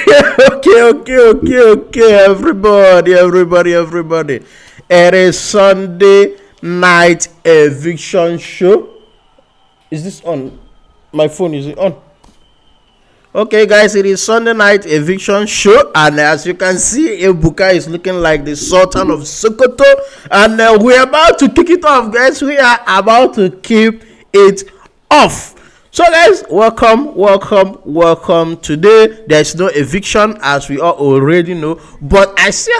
Okay, everybody. It is Sunday night eviction show. Is this on? My phone, is it on? Okay, guys, it is Sunday night eviction show, and as you can see, Ebuka is looking like the Sultan of Sokoto, and we're about to kick it off, guys. We are about to keep it off. So, guys, welcome. Today, there's no eviction, as we all already know, but I still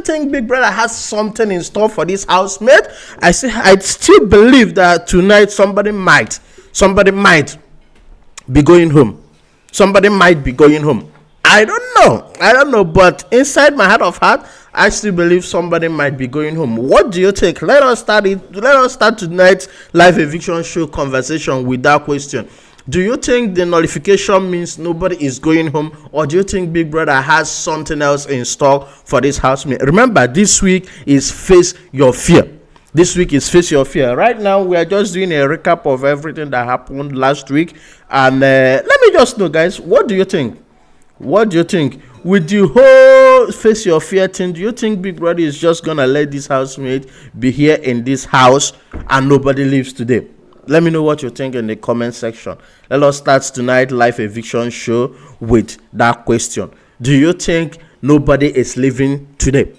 think Big Brother has something in store for this housemate. I still believe that tonight somebody might be going home. Somebody might be going home. I don't know, but inside my heart of heart, I still believe somebody might be going home. What do you think? Let us start tonight's live eviction show conversation with that question. Do you think the nullification means nobody is going home, or do you think Big Brother has something else in store for this housemate? Remember, this week is Face Your Fear. Right now, we are just doing a recap of everything that happened last week. And let me just know, guys, what do you think? With the whole Face Your Fear thing, do you think Big Brother is just going to let this housemate be here in this house and nobody leaves today? Let me know what you think in the comment section. Let us start tonight's live eviction show with that question. Do you think nobody is leaving today?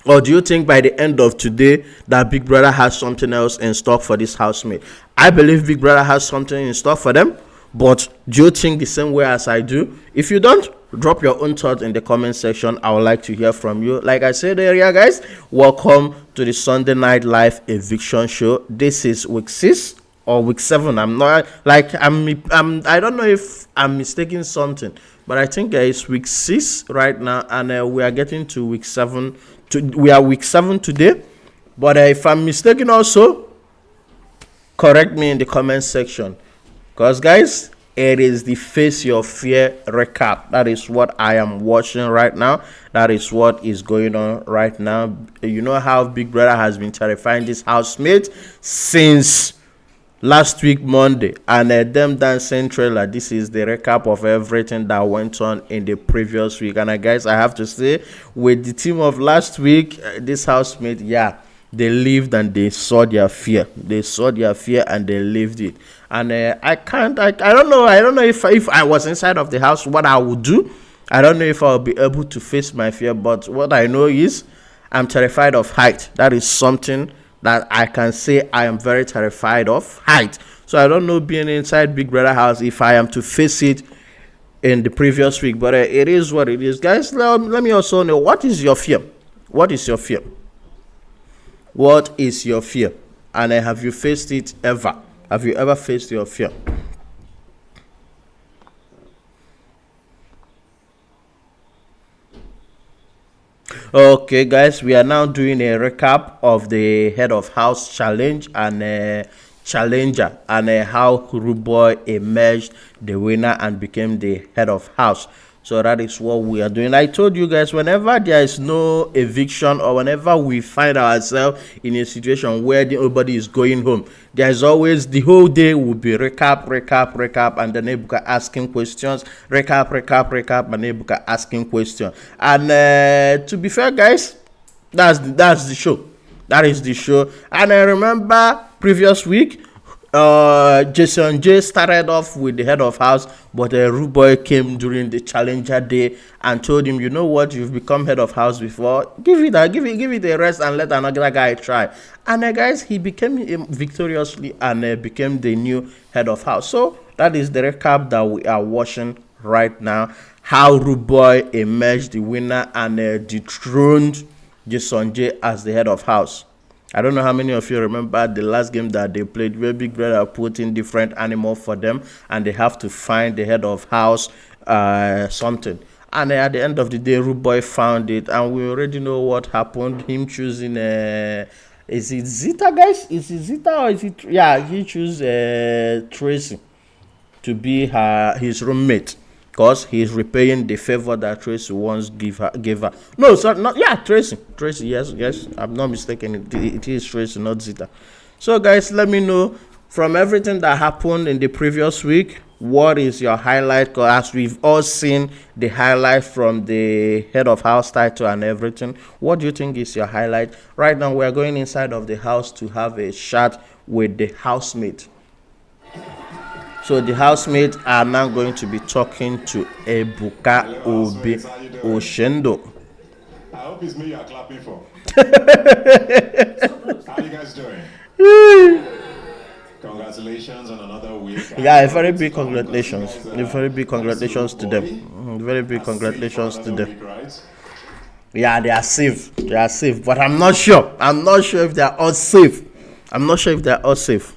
Or do you think by the end of today that Big Brother has something else in stock for this housemate? I believe Big Brother has something in stock for them, but do you think the same way as I do? If you don't, drop your own thoughts in the comment section. I would like to hear from you. Like I said earlier, guys, welcome to the Sunday night live eviction show. This is week 6 or week 7. I don't know if I'm mistaking something, but I think it's week 6 right now, and we are getting to week 7. We are week 7 today, but if I'm mistaken also, correct me in the comment section, because guys, it is the Face Your Fear recap. That is what I am watching right now. That is what is going on right now. You know how Big Brother has been terrifying this housemate since last week Monday, and them dancing trailer. This is the recap of everything that went on in the previous week. And guys, I have to say, with the team of last week, this housemate, they lived and they saw their fear. And they lived it. And I don't know if I was inside of the house, what I would do. I don't know if I'll be able to face my fear, but what I know is I'm terrified of height. That is something that I can say I am very terrified of, height. So I don't know, being inside Big Brother house, if I am to face it in the previous week, but it is what it is. Guys, let me also know, what is your fear? And have you faced it ever? Have you ever faced your fear? Okay, guys, we are now doing a recap of the head of house challenge and challenger, and how Rude Boy emerged the winner and became the head of house. So that is what we are doing. I told you guys, whenever there is no eviction, or whenever we find ourselves in a situation where nobody is going home, there's always, the whole day will be recap, and then Ebuka asking questions, recap, and Ebuka asking questions. And to be fair, guys, that's the show. That is the show. And I remember previous week, Jason J started off with the head of house, but Rude Boy came during the challenger day and told him, you know what, you've become head of house before, give it a rest and let another guy try. And guys, he became victoriously and became the new head of house. So that is the recap that we are watching right now, how Rude Boy emerged the winner and dethroned Jason J as the head of house. I don't know how many of you remember the last game that they played, where Big Brother put in different animals for them, and they have to find the head of house something. And at the end of the day, Rude Boy found it, and we already know what happened. Him choosing, is it Zita, guys? Is it Zita or is it? Yeah, he chose Tracy to be his roommate, because he's repaying the favor that Tracy once gave her. No, sorry, not, Tracy, yes, I'm not mistaken. It is Tracy, not Zita. So guys, let me know from everything that happened in the previous week, what is your highlight? Because as we've all seen the highlight from the head of house title and everything, what do you think is your highlight? Right now, we're going inside of the house to have a chat with the housemate. So the housemates are now going to be talking to Ebuka Obi Oshendo. I hope it's me you're clapping for. How you guys doing? Congratulations on another week. Yeah, a very big congratulations. A very big congratulations to them. Very big congratulations to them. Yeah, they are safe. They are safe. But I'm not sure. I'm not sure if they are all safe. I'm not sure if they are all safe.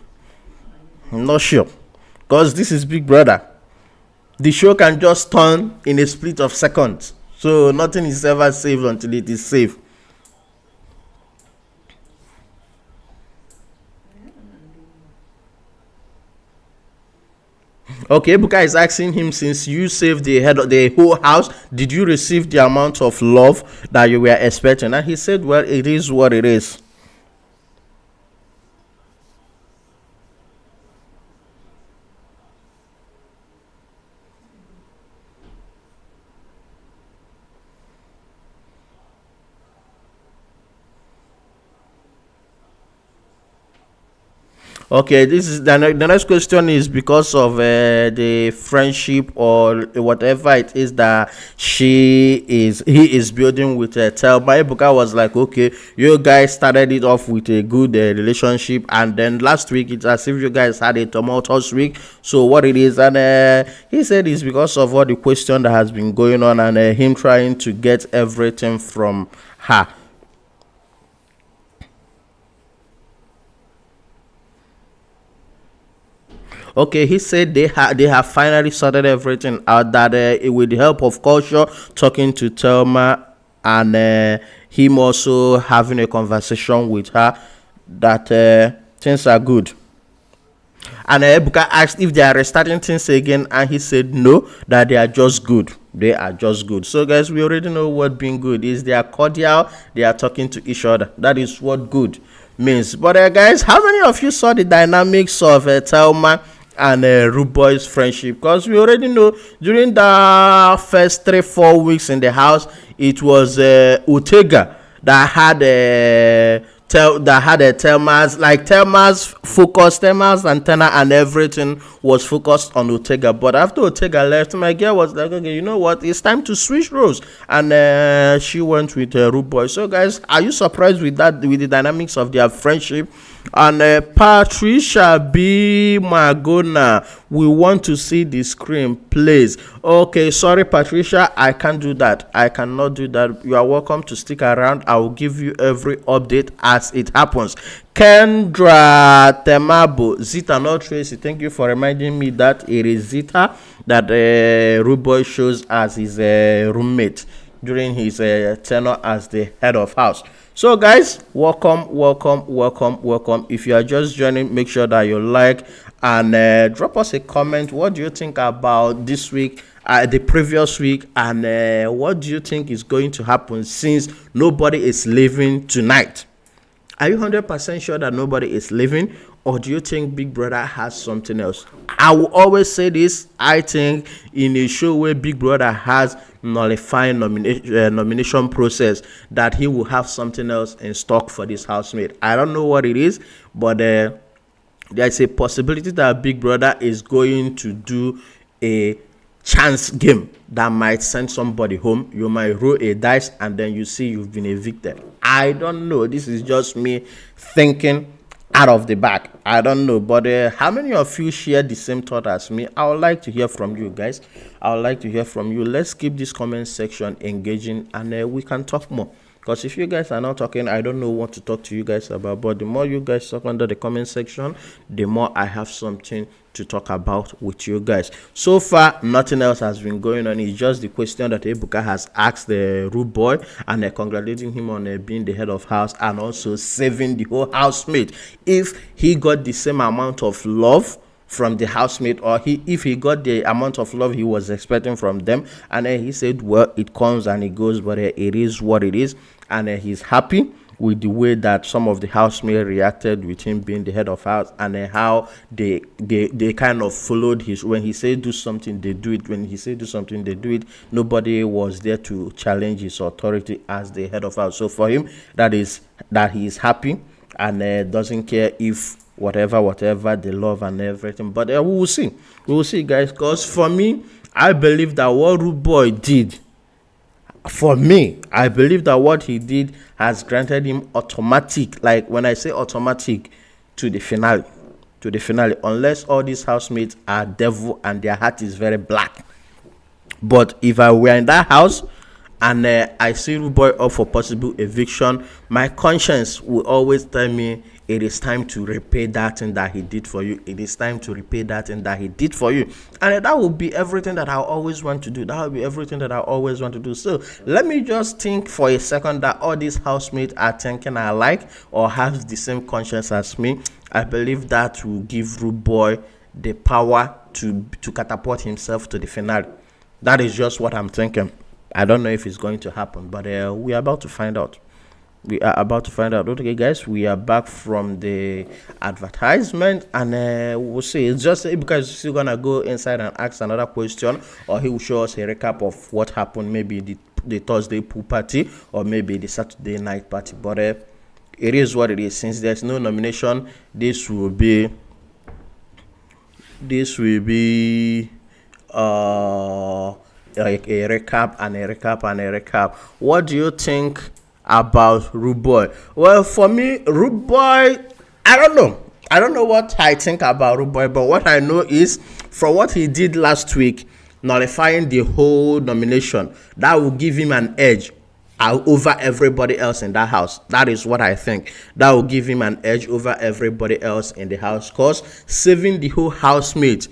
I'm not sure. Because this is Big Brother. The show can just turn in a split of seconds. So nothing is ever safe until it is safe. Okay, Ebuka is asking him, since you saved the head of the whole house, did you receive the amount of love that you were expecting? And he said, well, it is what it is. Okay, this is the next question is because of the friendship or whatever it is that he is building with Thelma. Ebuka was like, okay, you guys started it off with a good relationship, and then last week it's as if you guys had a tumultuous week. So what it is, and he said it's because of all the question that has been going on and him trying to get everything from her. Okay, he said they have finally sorted everything out, that with the help of culture, talking to Thelma and him also having a conversation with her, that things are good. And Ebuka asked if they are restarting things again, and he said no, that they are just good. They are just good. So guys, we already know what being good is. They are cordial, they are talking to each other. That is what good means. But guys, how many of you saw the dynamics of Thelma and Rude Boy's friendship? Because we already know during the first 3-4 weeks in the house, it was Ortega that had Thelma's focus, Thelma's antenna and everything was focused on Ortega. But after Ortega left, my girl was like, okay, you know what, it's time to switch roles, and she went with Rude Boy. So guys, are you surprised with that, with the dynamics of their friendship? And Patricia B. Magona, we want to see the screen, please. Okay, sorry Patricia, I can't do that. I cannot do that. You are welcome to stick around. I will give you every update as it happens. Kendra Temabo, Zita, not Tracy. Thank you for reminding me that it is Zita that Rude Boy shows as his roommate during his tenure as the head of house. So guys, welcome. If you are just joining, make sure that you like and drop us a comment. What do you think about this week, the previous week, and what do you think is going to happen since nobody is leaving tonight? Are you 100% sure that nobody is leaving, or do you think Big Brother has something else? I will always say this. I think in a show where Big Brother has nullifying nomination process, that he will have something else in stock for this housemate. I don't know what it is, but there's a possibility that Big Brother is going to do a chance game that might send somebody home. You might roll a dice and then you see you've been evicted. I don't know. This is just me thinking out of the bag. I don't know, but how many of you share the same thought as me? I would like to hear from you guys. I would like to hear from you. Let's keep this comment section engaging, and we can talk more. Because if you guys are not talking, I don't know what to talk to you guys about. But the more you guys talk under the comment section, the more I have something to talk about with you guys. So far, nothing else has been going on. It's just the question that Ebuka has asked the Rude Boy, and congratulating him on being the head of house and also saving the whole housemate. If he got the same amount of love from the housemate, or if he got the amount of love he was expecting from them, and he said, well, it comes and it goes, but it is what it is, and he's happy with the way that some of the housemates reacted with him being the head of house, and how they kind of followed his, when he said do something they do it, when he said do something they do it. Nobody was there to challenge his authority as the head of house. So for him, that he is happy, and doesn't care if whatever they love and everything. But we will see, guys, because for me, I believe that what Rude Boy did, for me, I believe that what he did has granted him automatic, like when I say automatic, to the finale, unless all these housemates are devil and their heart is very black. But if I were in that house and I see Rude Boy up for possible eviction, my conscience will always tell me it is time to repay that thing that he did for you. It is time to repay that thing that he did for you. And that will be everything that I always want to do. That will be everything that I always want to do. So let me just think for a second that all these housemates are thinking alike or have the same conscience as me. I believe that will give Rude Boy the power to catapult himself to the finale. That is just what I'm thinking. I don't know if it's going to happen, but we are about to find out. Okay, guys, we are back from the advertisement, and we'll see. It's just because he's still gonna go inside and ask another question, or he will show us a recap of what happened, maybe the Thursday pool party or maybe the Saturday night party. But it is what it is. Since there's no nomination, this will be like a recap and a recap. What do you think about Rude Boy? Well, for me, Rude Boy, I don't know what I think about Rude Boy, but what I know is from what he did last week, nullifying the whole nomination, that will give him an edge over everybody else in that house. That is what I think. That will give him an edge over everybody else in the house, because saving the whole housemate,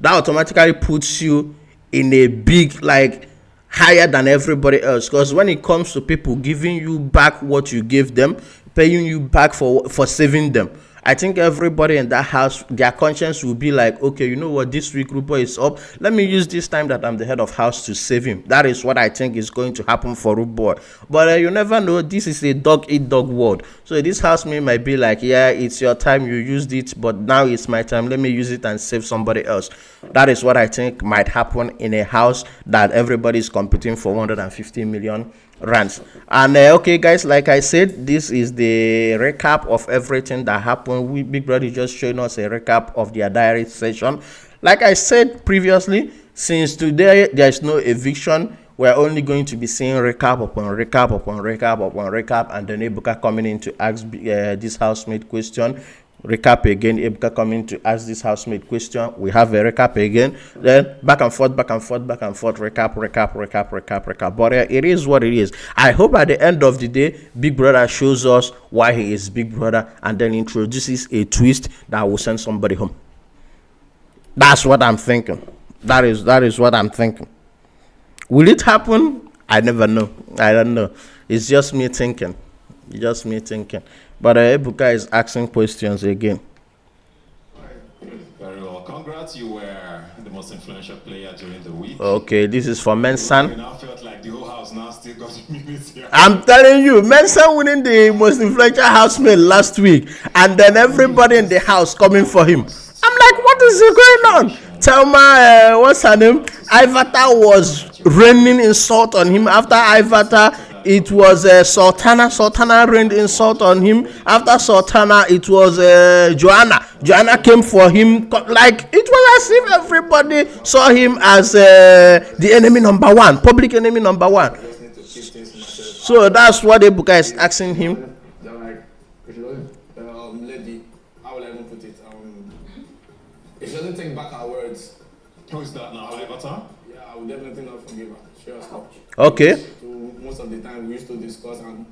that automatically puts you in a big, like, higher than everybody else. Because when it comes to people giving you back what you gave them, paying you back for saving them, I think everybody in that house, their conscience will be like, okay, you know what, this week Rude Boy is up, let me use this time that I'm the head of house to save him. That is what I think is going to happen for Rude Boy. But you never know. This is a dog eat dog world. So this housemate might be like, yeah, it's your time, you used it, but now it's my time, let me use it and save somebody else. That is what I think might happen in a house that everybody is competing for 150 million rands. And okay, guys, like I said, this is the recap of everything that happened. Big Brother is just showing us a recap of their diary session. Like I said previously, since today there is no eviction, we're only going to be seeing recap upon recap, and then Ebuka coming in to ask this housemate question. Recap again, Ebuka coming to ask this housemate question. We have a recap again, then back and forth, recap. But it is what it is. I hope at the end of the day, Big Brother shows us why he is Big Brother, and then introduces a twist that will send somebody home. That's what I'm thinking. That is what I'm thinking. Will it happen? I never know. I don't know. It's just me thinking. But Ebuka is asking questions again. Very well. Congrats, you were the most influential player during the week. Okay, this is for Mensan. You now felt like the whole house now still got minutes here. I'm telling you, Mensan winning the most influential housemate last week, and then everybody in the house coming for him. I'm like, what is going on? Thelma, what's her name? Ivata was raining insult on him. After Ivata, it was Sultana. Sultana rained insult on him. After Sultana, it was Joanna. Joanna came for him. Like, it was as if everybody saw him as the enemy number one, public enemy number one. So that's what Ebuka is asking him. If she doesn't take back her words, Who is that now? Ivata? yeah, I would definitely not forgive her. Seriously. Okay. So most of the time we used to discuss, and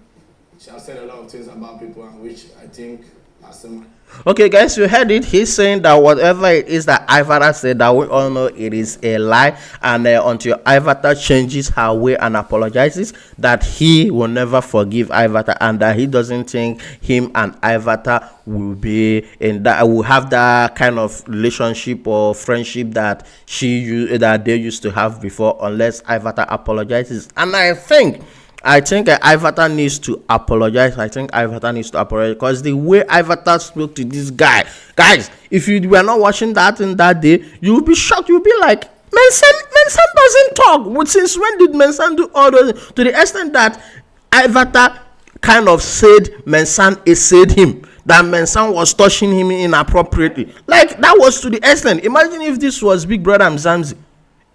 she has said a lot of things about people, and which I think are similar. Okay, guys, you heard it. He's saying that whatever it is that Ivata said, that we all know it is a lie, and until Ivata changes her way and apologizes, that he will never forgive Ivata, and that he doesn't think him and Ivata will be in that, will have that kind of relationship or friendship that they used to have before, unless Ivata apologizes. And I think I think Ivata needs to apologize. I think Ivata needs to apologize because the way Ivata spoke to this guy, guys, if you were not watching that in that day, you would be shocked. You'll be like, Mensah doesn't talk. Since when did Mensah do all those? To the extent that Ivata kind of said Mensah essayed him, that Mensah was touching him inappropriately. Like, that was to the extent. Imagine if this was Big Brother Mzansi.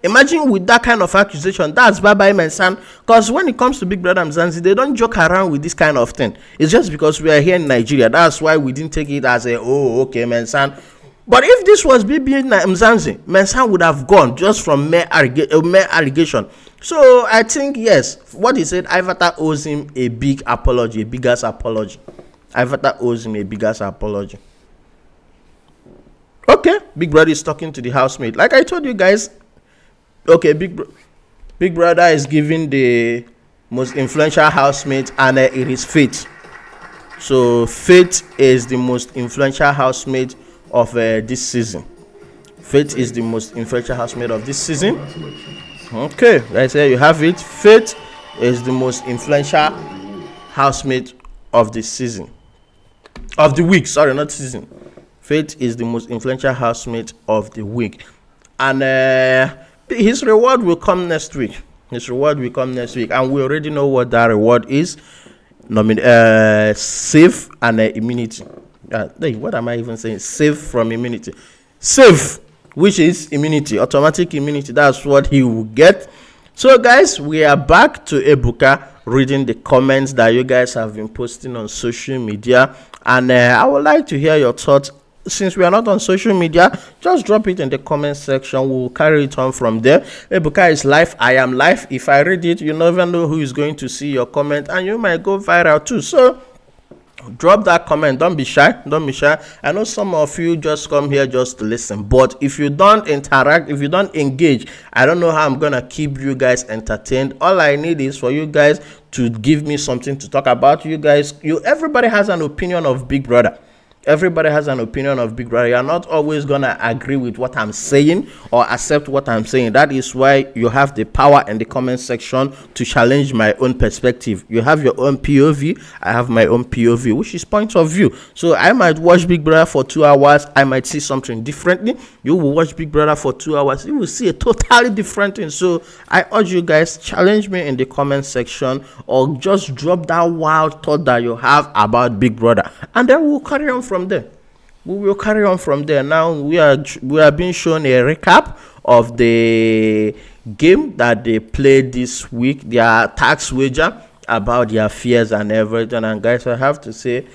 Imagine with that kind of accusation. That's bye-bye Mensah. Because when it comes to Big Brother Mzansi, they don't joke around with this kind of thing. It's just because we are here in Nigeria. That's why we didn't take it as a, oh, okay, Mensah. But if this was Bbnaija Mzansi, Mensah would have gone just from mere allegation. So I think, yes, what he said, Ivata owes him a big apology, a big-ass apology. Ivata owes him a big-ass apology. Okay, Big Brother is talking to the housemate. Like I told you guys, okay, Big Brother is giving the most influential housemate, and it is Faith. So Faith is the most influential housemate of this season. Faith is the most influential housemate of this season. Okay, right there you have it. Faith is the most influential housemate of the season. Of the week, sorry, not season. Faith is the most influential housemate of the week. And his reward will come next week. His reward will come next week. And we already know what that reward is. Save and immunity. What am I even saying? Save from immunity. Save, which is immunity, automatic immunity. That's what he will get. So guys, we are back to Ebuka reading the comments that you guys have been posting on social media, and I would like to hear your thoughts. Since we are not on social media, just drop it in the comment section. We'll carry it on from there. Ebuka is live, I am live. If I read it, you never know who is going to see your comment, and you might go viral too. So drop that comment. Don't be shy. I know some of you just come here just to listen, but if you don't interact, if you don't engage, I don't know how I'm gonna keep you guys entertained. All I need is for you guys to give me something to talk about. Everybody has an opinion of Big Brother. Everybody has an opinion of Big Brother. You're not always gonna agree with what I'm saying or accept what I'm saying. That is why you have the power in the comment section to challenge my own perspective. You have your own POV, I have my own POV, which is point of view. So I might watch Big Brother for 2 hours, I might see something differently. You will watch Big Brother for 2 hours, you will see a totally different thing. So I urge you guys, challenge me in the comment section, or just drop that wild thought that you have about Big Brother, and then we'll carry on from there. We will carry on from there. Now we are being shown a recap of the game that they played this week, their tax wager, about their fears and everything. And guys, I have to say,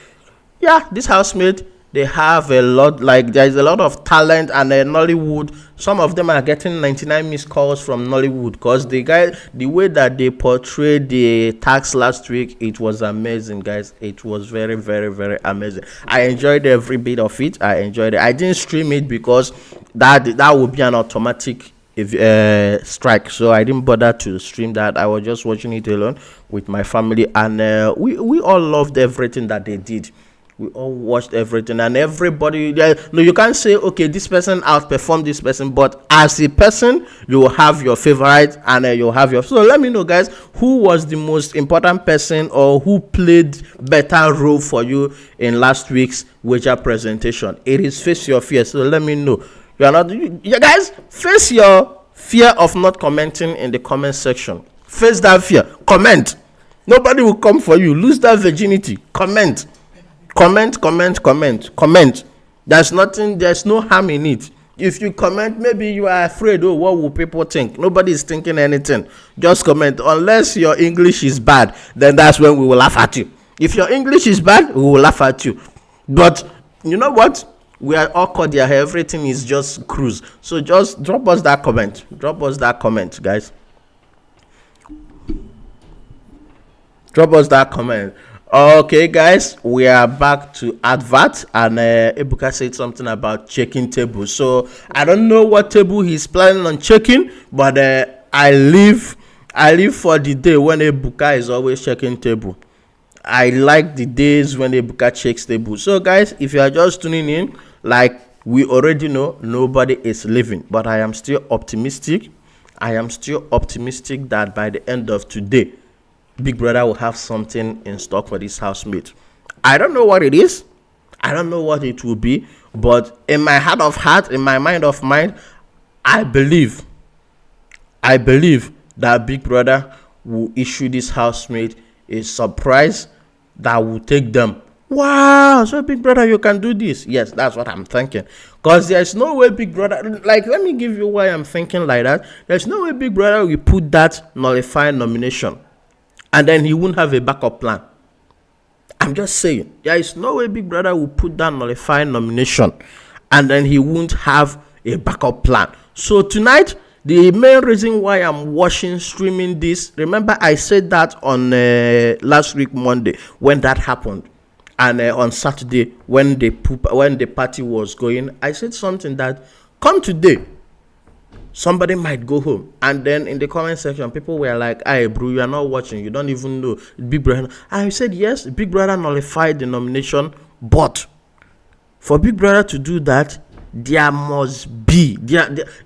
yeah, this housemate, they have a lot, like there's a lot of talent, and Nollywood, some of them are getting 99 missed calls from Nollywood, because the way that they portrayed the tax last week, it was amazing, guys. It was very, very, very amazing. I enjoyed every bit of it. I enjoyed it. I didn't stream it because that would be an automatic strike, so I didn't bother to stream that. I was just watching it alone with my family, and we all loved everything that they did. We all watched everything, and everybody, no, you can't say, okay, this person outperformed this person, but as a person, you will have your favorite, and you'll have your. So let me know, guys, who was the most important person, or who played better role for you in last week's wager presentation. It is face your fear. So let me know. You are not, you guys, face your fear of not commenting in the comment section. Face that fear. Comment. Nobody will come for you. Lose that virginity. Comment. Comment. There's no harm in it. If you comment, maybe you are afraid, oh, what will people think? Nobody is thinking anything. Just comment. Unless your English is bad, then that's when we will laugh at you. If your English is bad, we will laugh at you. But you know what? We are all cordial here. Everything is just cruise. So just drop us that comment. Guys. Drop us that comment. Okay, guys, we are back to advert, and Ebuka said something about checking tables. So I don't know what table he's planning on checking, but I live for the day when Ebuka is always checking table. I like the days when Ebuka checks table. So guys, if you are just tuning in, like we already know, nobody is leaving, but I am still optimistic. That by the end of today, Big Brother will have something in stock for this housemate. I don't know what it is. I don't know what it will be. But in my heart of heart, in my mind of mind, I believe that Big Brother will issue this housemate a surprise that will take them. Wow, so Big Brother, you can do this. Yes, that's what I'm thinking. Because there's no way Big Brother, like, let me give you why I'm thinking like that. There's no way Big Brother will put that nullified nomination and then he won't have a backup plan. I'm just saying, there is no way Big Brother will put that nullified nomination and then he won't have a backup plan. So tonight, the main reason why I'm streaming this, remember I said that on last week Monday when that happened, and on Saturday when the party was going, I said something that come today, somebody might go home. And then in the comment section, people were like, "Hey, bro, you are not watching. You don't even know Big Brother." I said, yes, Big Brother nullified the nomination, but for Big Brother to do that, there must be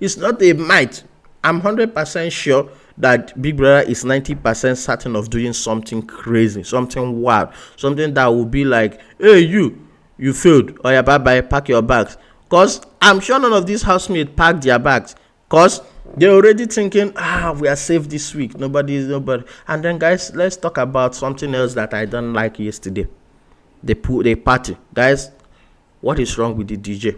it's not a might. I'm 100% sure that Big Brother is 90% certain of doing something crazy, something wild, something that will be like, "Hey, you failed. Oh yeah, bye, pack your bags." Because I'm sure none of these housemates packed their bags. Because they're already thinking, we are safe this week. Nobody. And then, guys, let's talk about something else that I don't like yesterday. The party. Guys, what is wrong with the DJ?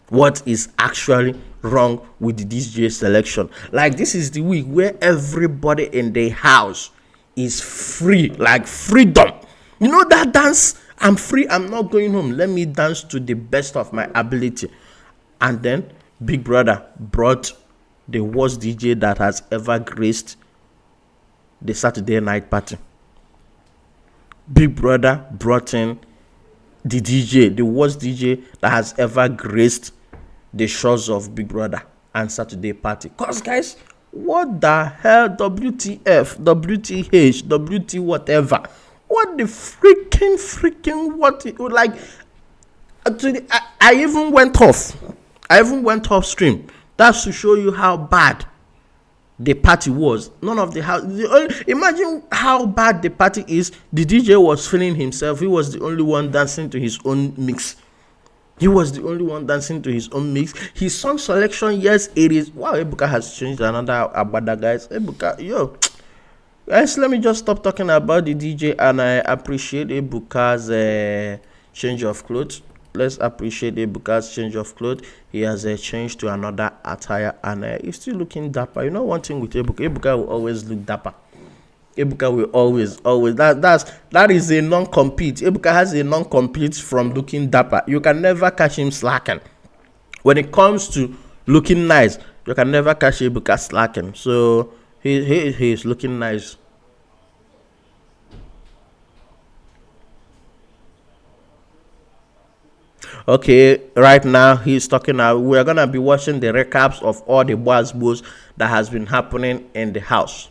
What is actually wrong with the DJ selection? Like, this is the week where everybody in the house is free, like freedom. You know that dance? I'm free, I'm not going home. Let me dance to the best of my ability. And then Big Brother brought the worst DJ that has ever graced the Saturday night party. Big Brother brought in the DJ, the worst DJ that has ever graced the shores of Big Brother and Saturday party. Cause guys, what the hell? WTF, WTH, WT whatever. What the freaking what? Like, actually, I even went off. I even went off stream. That's to show you how bad the party was. None of the house. Imagine how bad the party is. The DJ was feeling himself. He was the only one dancing to his own mix. His song selection, yes, it is. Wow, Ebuka has changed another Abada, guys. Ebuka, yo. Guys, let me just stop talking about the DJ and I appreciate Ebuka's change of clothes. Let's appreciate Ebuka's change of clothes. He has changed to another attire and he's still looking dapper. You know one thing with Ebuka will always look dapper. Ebuka will always that is a non-compete. Ebuka has a non-compete from looking dapper. You can never catch him slacking. When it comes to looking nice, you can never catch Ebuka slacking. So he is looking nice. Okay, right now he's talking now. We're gonna be watching the recaps of all the buzz that has been happening in the house.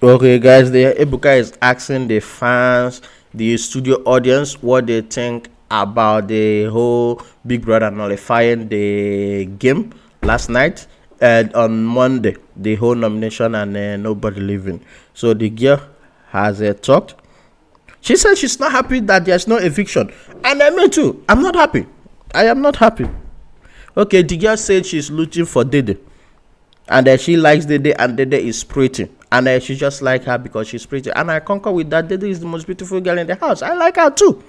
Okay, guys, Ebuka is asking the fans, the studio audience, what they think about the whole Big Brother nullifying the game last night and on Monday, the whole nomination and nobody leaving. So the girl has talked. She said she's not happy that there's no eviction, and me too. I'm not happy. I am not happy. Okay, the girl said she's looking for Dede, and she likes Dede, and Dede is pretty. And she just like her because she's pretty. And I concur with that. Dede is the most beautiful girl in the house. I like her too.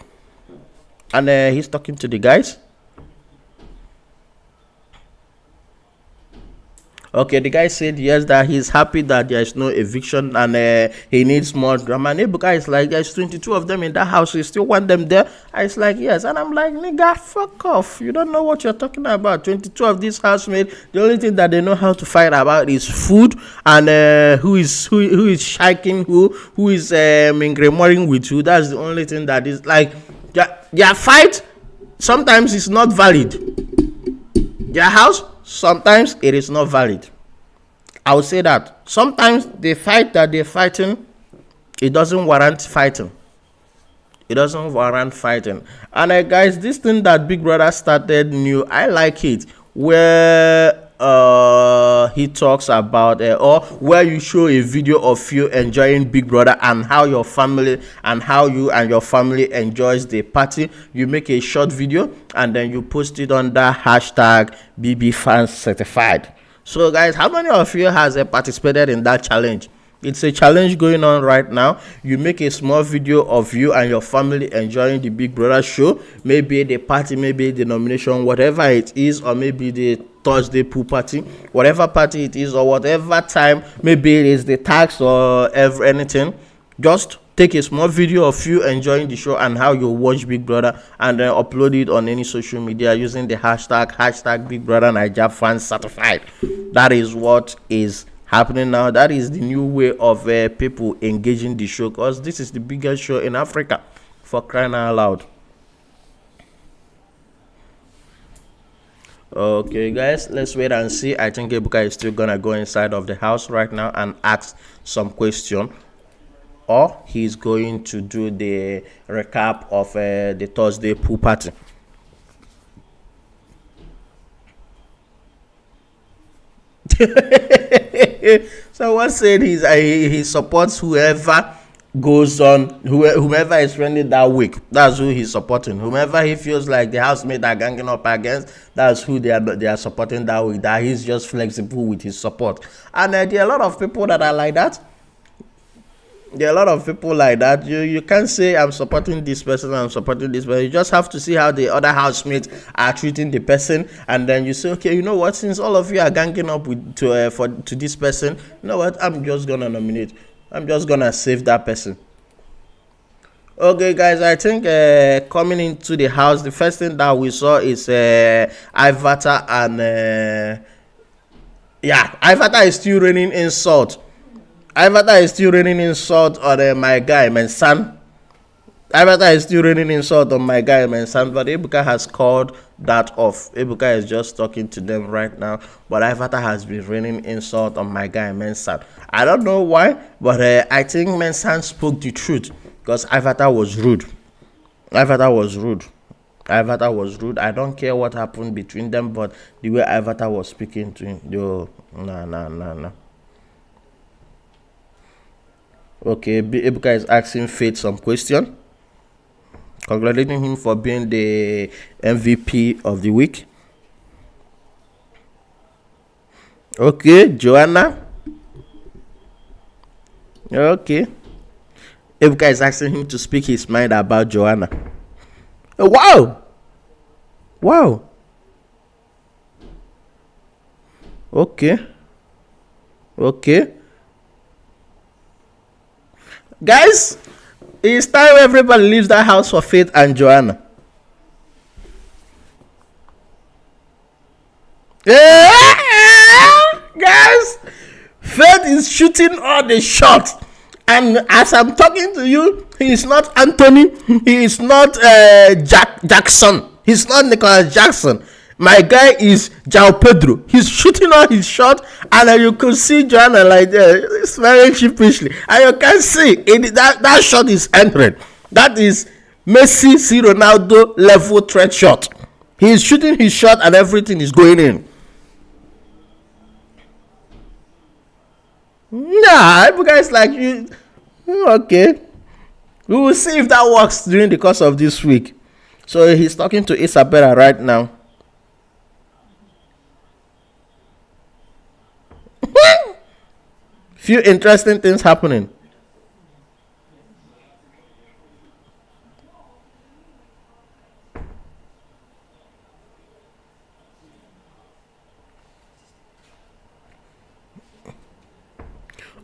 And he's talking to the guys. Okay, the guy said yes, that he's happy that there is no eviction and he needs more drama. And Ebuka is like, there's 22 of them in that house. You still want them there? I was like, yes. And I'm like, nigga, fuck off. You don't know what you're talking about. 22 of these housemates, the only thing that they know how to fight about is food and who is shaking who is mingremoring with who. That's the only thing that is like, their fight sometimes is not valid. their house, sometimes it is not valid. I would say that sometimes the fight that they're fighting, it doesn't warrant fighting. It doesn't warrant fighting. And guys, this thing that Big Brother started new, I like it. Where he talks about or where you show a video of you enjoying Big Brother and how your family and how you and your family enjoys the party. You make a short video and then you post it under hashtag #BBFansCertified. So guys, how many of you has participated in that challenge? It's a challenge going on right now. You make a small video of you and your family enjoying the Big Brother show, maybe the party, maybe the nomination, whatever it is, or maybe the Thursday pool party, whatever party it is, or whatever time, maybe it is the tax or anything. Just take a small video of you enjoying the show and how you watch Big Brother, and then upload it on any social media using the hashtag #BigBrotherNaija Fans Certified. That is what is happening now. That is the new way of people engaging the show, because this is the biggest show in Africa, for crying out loud. Okay guys, let's wait and see. I think Ebuka is still gonna go inside of the house right now and ask some question, or he's going to do the recap of the Thursday pool party. So what said he supports whoever goes on, whomever is running that week. That's who he's supporting. Whomever he feels like the housemate are ganging up against, that's who they are supporting that week. That he's just flexible with his support. And there are a lot of people that are like that. There are a lot of people like that. You can't say I'm supporting this person, I'm supporting this person. You just have to see how the other housemates are treating the person, and then you say, okay, you know what? Since all of you are ganging up to this person, you know what? I'm just gonna nominate. I'm just gonna save that person. Okay, guys, I think coming into the house, the first thing that we saw is Ivata and Ivata is still raining insult. Ivata is still raining insult on my guy, Mensan. Ivata is still raining insult on my guy, Mensan, but Ebuka has called that off. Ebuka is just talking to them right now, but Ivata has been raining insult on my guy, Mensan. I don't know why, but I think Mensan spoke the truth, because Ivata was rude. Ivata was rude. Ivata was rude. I don't care what happened between them, but the way Ivata was speaking to him, no. Okay, Ebuka is asking Faith some question, congratulating him for being the MVP of the week. Okay, Joanna. Okay, Ebuka is asking him to speak his mind about Joanna. Oh, wow. Okay. Guys, it's time everybody leaves that house for Faith and Joanna. Guys, Faith is shooting all the shots. And as I'm talking to you, he is not Anthony. He is not Jackson. He's not Nicholas Jackson. My guy is Jao Pedro. He's shooting all his shot, and you can see Joanna like it's very sheepishly, and you can see that shot is entering. That is Messi, C. Ronaldo level threat shot. He's shooting his shot, and everything is going in. Nah, you guys like you. Okay, we will see if that works during the course of this week. So he's talking to Isabella right now. Few interesting things happening.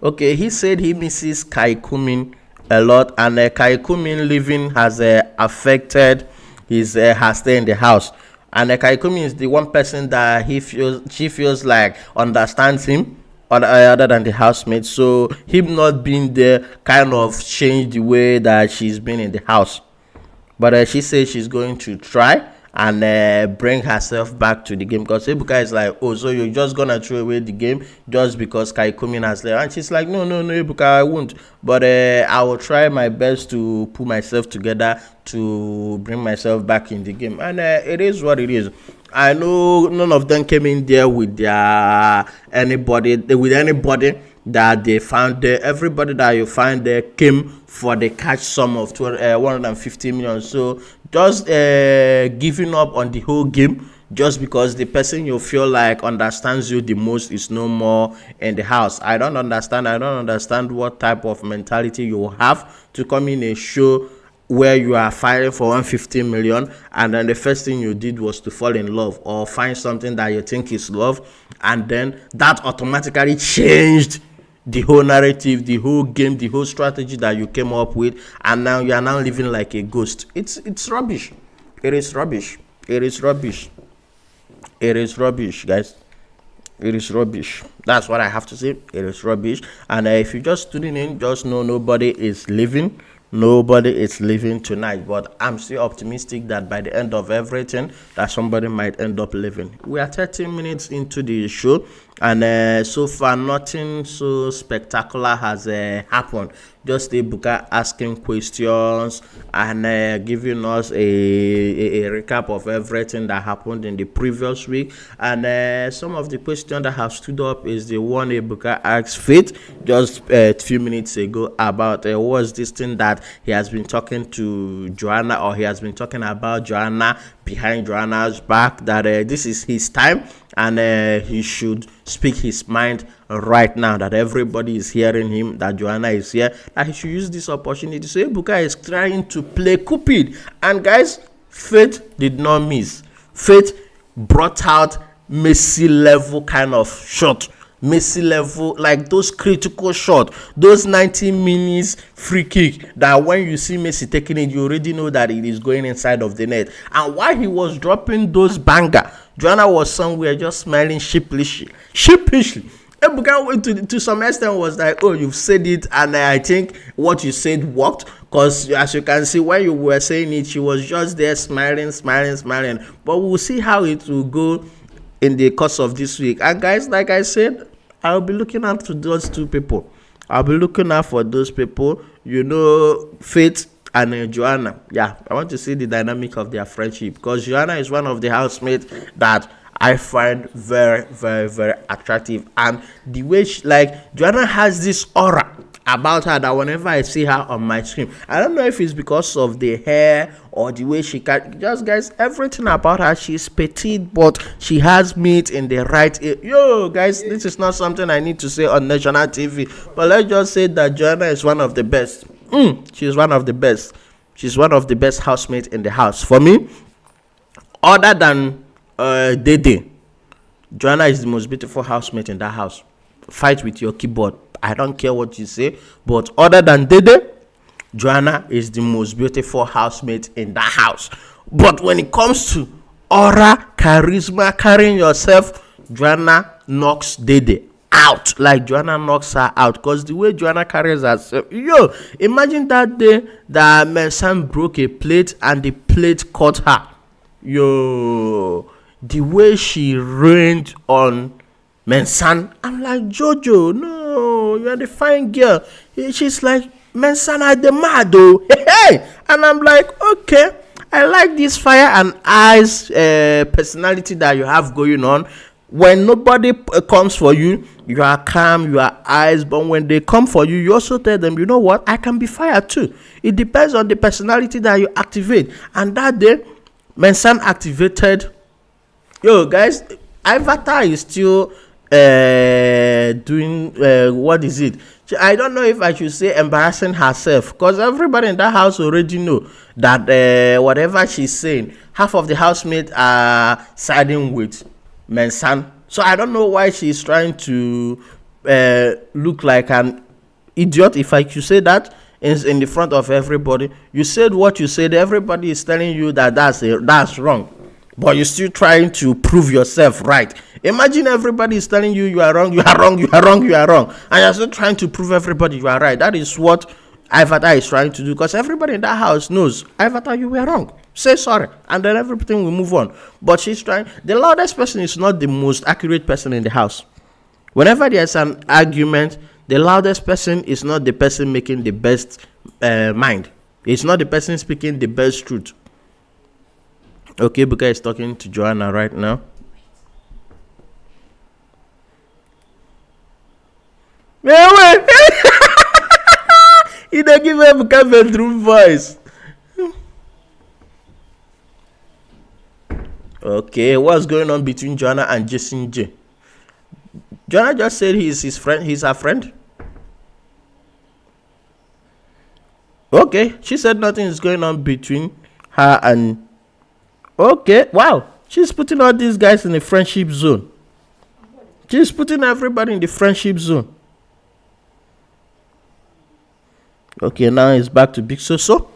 Okay, he said he misses Kai Kumin a lot, and Kai Kumin leaving has affected his her stay in the house. And Kai Kumin is the one person that she feels like understands him other than the housemate. So him not being there kind of changed the way that she's been in the house. But she says she's going to try and bring herself back to the game. Because Ebuka is like, oh, so you're just gonna throw away the game just because Kai Kumin has left? And she's like, no, Ebuka, I won't. But I will try my best to put myself together to bring myself back in the game. And it is what it is. I know none of them came in there with anybody that they found there. Everybody that you find there came for the cash sum of 150 million. So just giving up on the whole game just because the person you feel like understands you the most is no more in the house. I don't understand what type of mentality you have to come in a show where you are fighting for 150 million and then the first thing you did was to fall in love or find something that you think is love, and then that automatically changed the whole narrative, the whole game, the whole strategy that you came up with, and now you are now living like a ghost. It's rubbish. It is rubbish, guys. It is rubbish. That's what I have to say. It is rubbish. And if you just tuning in, just know nobody is living tonight, but I'm still optimistic that by the end of everything that somebody might end up living. We are 13 minutes into the show, and so far nothing so spectacular has happened. Just Ebuka asking questions and giving us a recap of everything that happened in the previous week. And some of the questions that have stood up is the one Ebuka asked Faith just a few minutes ago about what's this thing that he has been talking to Joanna, or he has been talking about Joanna behind Joanna's back, that this is his time and he should speak his mind right now, that everybody is hearing him, that Joanna is here, that he should use this opportunity. So Ebuka is trying to play Cupid, and guys, Faith did not miss. Faith brought out Messi level kind of shot, Messi level, like those critical shots, those 90 minutes free kick that when you see Messi taking it, you already know that it is going inside of the net. And while he was dropping those banger, Joanna was somewhere just smiling sheepishly. Ebuka to some extent was like, oh, you've said it, and I think what you said worked, because as you can see, when you were saying it, she was just there smiling. But we'll see how it will go in the course of this week. And guys, like I said, I'll be looking out for those two people. You know, Faith and Joanna. Yeah, I want to see the dynamic of their friendship, because Joanna is one of the housemates that I find very, very, very attractive. And the way Joanna has this aura about her that whenever I see her on my screen, I don't know if it's because of the hair or the way she can, just guys, everything about her, she's petite, but she has meat in the right yo guys, this is not something I need to say on national TV, but let's just say that Joanna is one of the best. She's one of the best housemates in the house for me, other than Dede. Joanna is the most beautiful housemate in that house. Fight with your keyboard, I don't care what you say, but other than Dede, Joanna is the most beautiful housemate in that house. But when it comes to aura, charisma, carrying yourself, Joanna knocks Dede out. Like Joanna knocks her out, because the way Joanna carries herself, imagine that day that Mensan broke a plate and the plate caught her. The way she rained on Mensan, I'm like, Jojo, no, you're the fine girl. She's like, Mensan are the mad though. Hey, and I'm like, okay, I like this fire and ice personality that you have going on. When nobody comes for you, you are calm, you are ice. But when they come for you, you also tell them, you know what, I can be fire too. It depends on the personality that you activate. And that day, Mensan activated. Guys, Avatar is still doing what is it? I don't know if I should say embarrassing herself, because everybody in that house already know that whatever she's saying, half of the housemates are siding with Mensan. So I don't know why she's trying to look like an idiot, if I should say that, in the front of everybody. You said what you said, everybody is telling you that that's wrong, but you're still trying to prove yourself right. Imagine everybody is telling you you are wrong, and you're still trying to prove everybody you are right. That is what Avatar is trying to do, because everybody in that house knows, Avatar, you were wrong. say sorry, and then everything will move on. But she's trying. The loudest person is not the most accurate person in the house. Whenever there's an argument, the loudest person is not the person making the best mind. It's not the person speaking the best truth. Okay, Ebuka is talking to Joanna right now. Wait. He don't give Ebuka bedroom voice. Okay, what's going on between Joanna and Jason J? Joanna just said he's his friend. He's her friend. Okay, she said nothing is going on between her and. Okay, wow, she's putting all these guys in the friendship zone. She's putting everybody in the friendship zone. Okay, now it's back to Big Soso.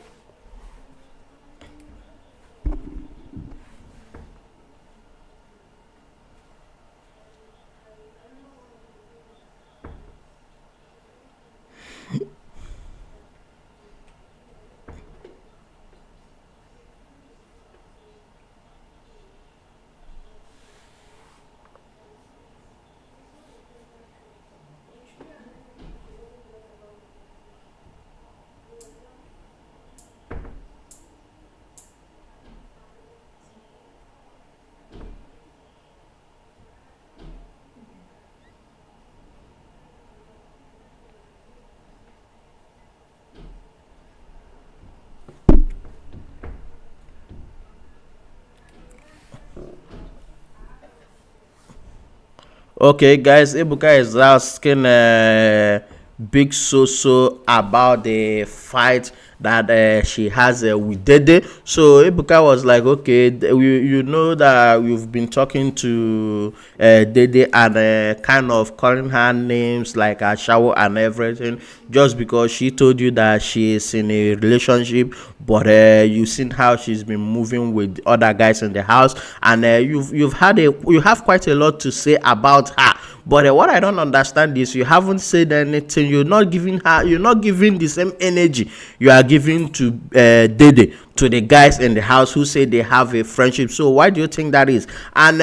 Okay, guys, Ebuka is asking Big Soso about the fight that she has with Dede. So Ebuka was like, okay, you know that we've been talking to Dede and kind of calling her names like Ashawo and everything, just because she told you that she is in a relationship, but you've seen how she's been moving with other guys in the house, and you have quite a lot to say about her. But what I don't understand is you haven't said anything. You're not giving the same energy you are giving to Dede, to the guys in the house who say they have a friendship. So why do you think that is? And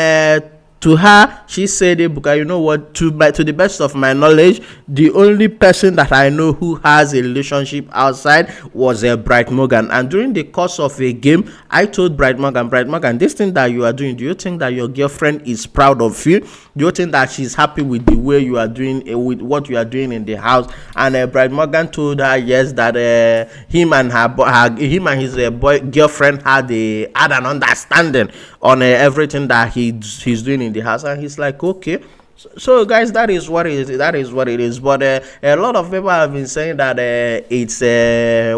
to her, she said, Ebuka, you know what, to the best of my knowledge, the only person that I know who has a relationship outside was Bright Morgan. And during the course of a game, I told Bright Morgan, this thing that you are doing, do you think that your girlfriend is proud of you? Do you think that she's happy with the way you are doing, with what you are doing in the house? And Bright Morgan told her, yes, that him and his girlfriend had an understanding on everything that he's doing in the house. And he's like, okay. So guys, that is what it is. But a lot of people have been saying that it's